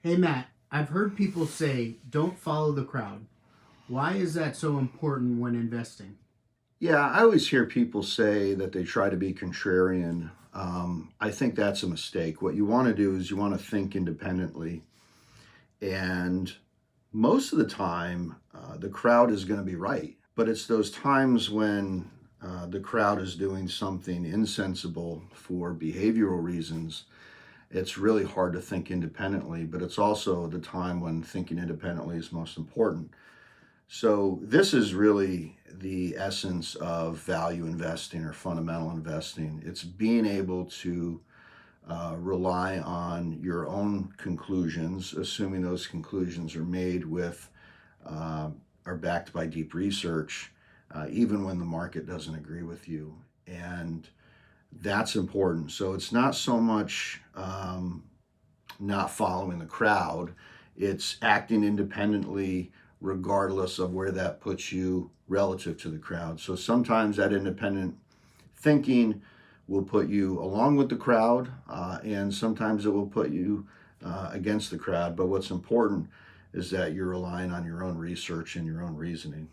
Hey Matt, I've heard people say don't follow the crowd. Why is that so important when investing? Yeah, I always hear people say that they try to be contrarian. I think that's a mistake. What you want to do is you want to think independently. And most of the time, the crowd is going to be right. But it's those times when the crowd is doing something insensible for behavioral reasons. It's really hard to think independently, but it's also the time when thinking independently is most important. So, this is really the essence of value investing or fundamental investing. It's being able to rely on your own conclusions, assuming those conclusions are made with, uh, are backed by deep research, even when the market doesn't agree with you. And that's important. So, it's not so much not following the crowd, it's acting independently regardless of where that puts you relative to the crowd. So sometimes that independent thinking will put you along with the crowd, and sometimes it will put you against the crowd. But what's important is that you're relying on your own research and your own reasoning.